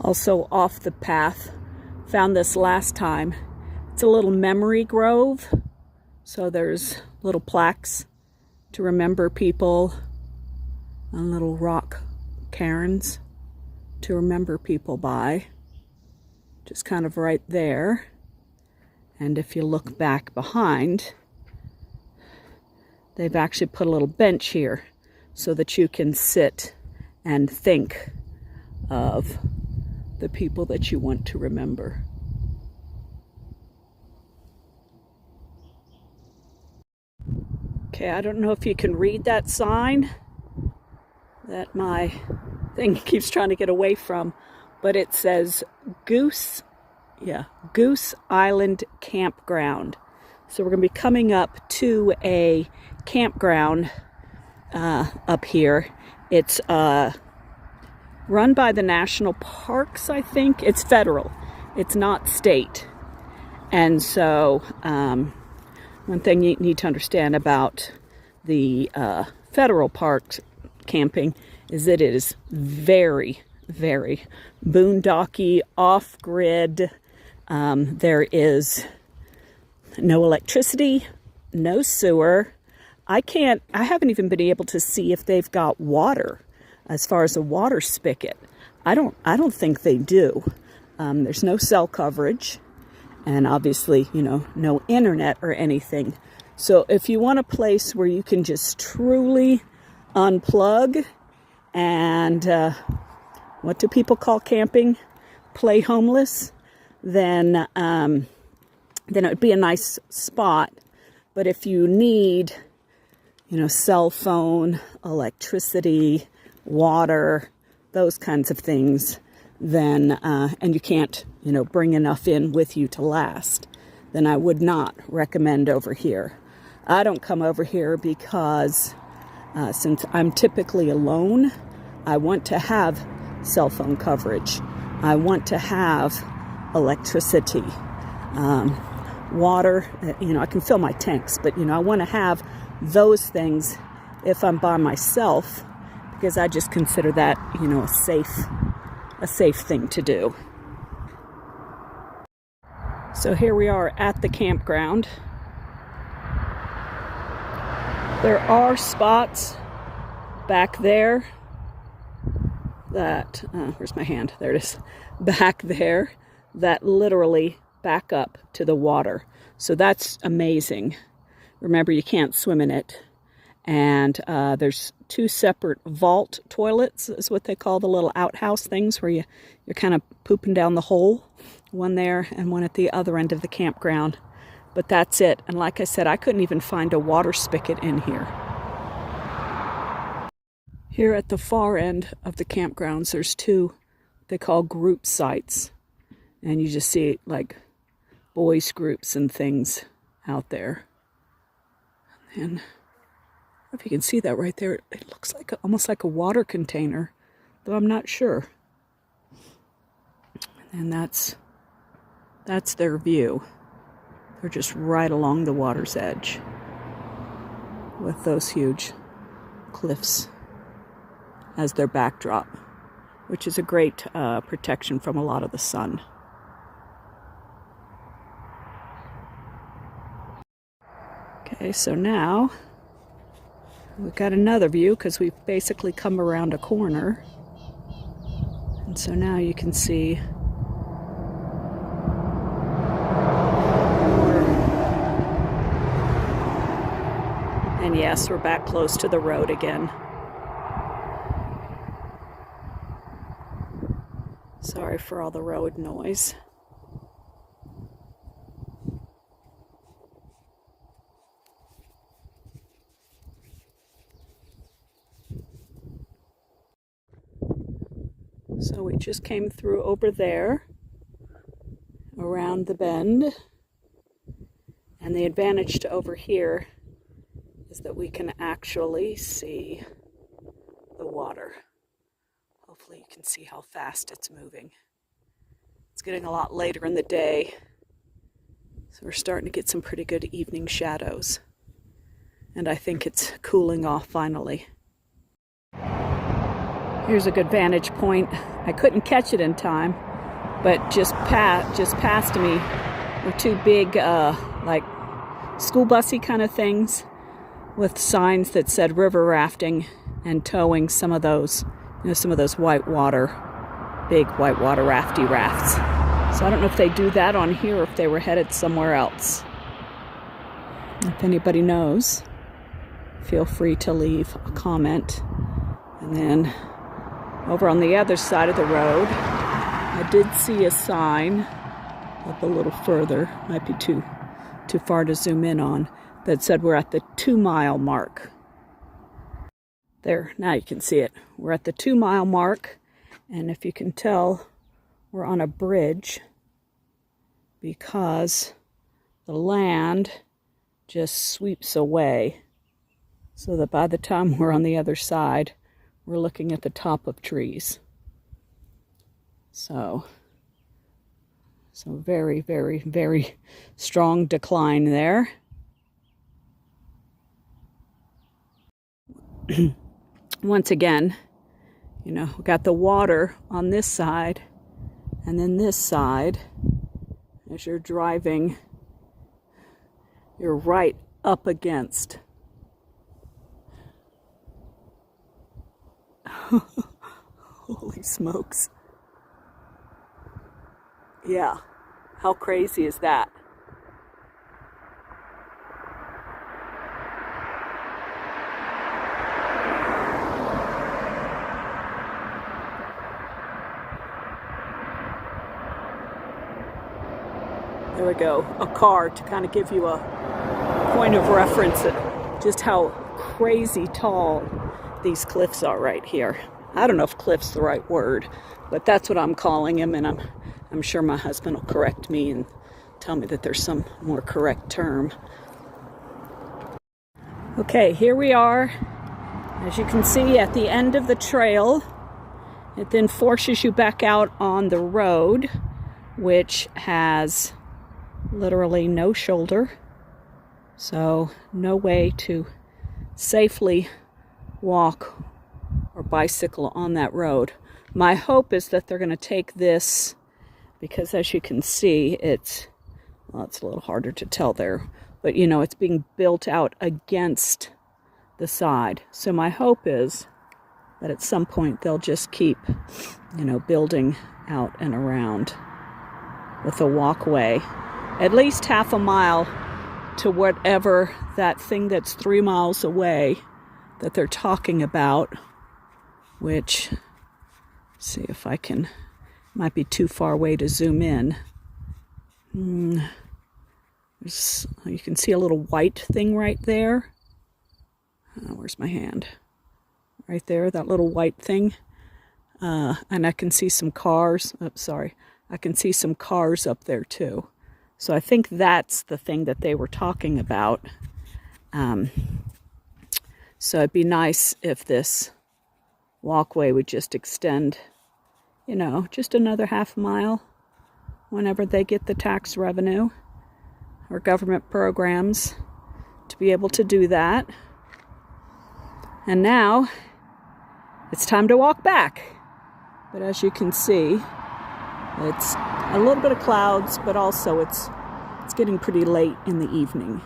Also off the path. Found this last time. It's a little memory grove. So there's little plaques to remember people and little rock cairns to remember people by. Just kind of right there. And if you look back behind, they've actually put a little bench here so that you can sit and think of the people that you want to remember. Okay, I don't know if you can read that sign that my thing keeps trying to get away from, but it says Goose Island Campground. So we're going to be coming up to a campground up here. It's run by the national parks, I think. It's federal. It's not state. And so one thing you need to understand about the federal parks camping is that it is very, very boondocky, off-grid. There is no electricity, no sewer. I haven't even been able to see if they've got water as far as a water spigot. I don't think they do. There's no cell coverage and obviously, no internet or anything. So if you want a place where you can just truly unplug and what do people call camping? Play homeless, then it would be a nice spot. But if you need, cell phone, electricity, water, those kinds of things, then and you can't, bring enough in with you to last, then I would not recommend over here. I don't come over here because since I'm typically alone, I want to have cell phone coverage. I want to have electricity, water. I can fill my tanks, but I want to have those things if I'm by myself, because I just consider that a safe thing to do. So here we are at the campground. There are spots back there that, where's my hand? There it is. Back there that literally back up to the water. So that's amazing. Remember, you can't swim in it. And there's 2 separate vault toilets, is what they call the little outhouse things where you're kind of pooping down the hole. One there and one at the other end of the campground. But that's it. And like I said, I couldn't even find a water spigot in here. Here at the far end of the campgrounds, there's 2 they call group sites. And you just see like boys groups and things out there. And I don't know if you can see that right there. It looks like almost like a water container, though I'm not sure. And that's their view. They're just right along the water's edge with those huge cliffs as their backdrop, which is a great protection from a lot of the sun. Okay, so now we've got another view because we've basically come around a corner. And so now you can see and yes, we're back close to the road again. Sorry for all the road noise. So we just came through over there, around the bend, and the advantage to over here is that we can actually see the water. Hopefully you can see how fast it's moving. It's getting a lot later in the day, so we're starting to get some pretty good evening shadows. And I think it's cooling off finally. Here's a good vantage point. I couldn't catch it in time, but just past me were two big, like school bussy kind of things with signs that said river rafting and towing some of those, some of those big whitewater rafty rafts. So I don't know if they do that on here or if they were headed somewhere else. If anybody knows, feel free to leave a comment. And then over on the other side of the road, I did see a sign up a little further, might be too far to zoom in on, that said we're at the 2-mile mark. There, now you can see it. We're at the 2-mile mark, and if you can tell, we're on a bridge because the land just sweeps away, so that by the time we're on the other side, we're looking at the top of trees. So very, very, very strong decline there. Once again, we got the water on this side, and then this side, as you're driving, you're right up against. Holy smokes. Yeah, how crazy is that? There we go, a car to kind of give you a point of reference at just how crazy tall these cliffs are right here. I don't know if cliff's the right word, but that's what I'm calling them, and I'm sure my husband will correct me and tell me that there's some more correct term. Okay, here we are. As you can see, at the end of the trail, it then forces you back out on the road, which has literally no shoulder, so no way to safely walk or bicycle on that road. My hope is that they're going to take this, because as you can see, it's a little harder to tell there, but it's being built out against the side. So my hope is that at some point they'll just keep, building out and around with a walkway, at least half a mile to whatever that thing that's 3 miles away that they're talking about, which, see if I can, might be too far away to zoom in. You can see a little white thing right there. Where's my hand? Right there, that little white thing. And I can see some cars. Oh, sorry. I can see some cars up there too. So I think that's the thing that they were talking about. So it'd be nice if this walkway would just extend, just another half mile whenever they get the tax revenue or government programs to be able to do that. And now it's time to walk back. But as you can see, it's a little bit of clouds, but also it's getting pretty late in the evening.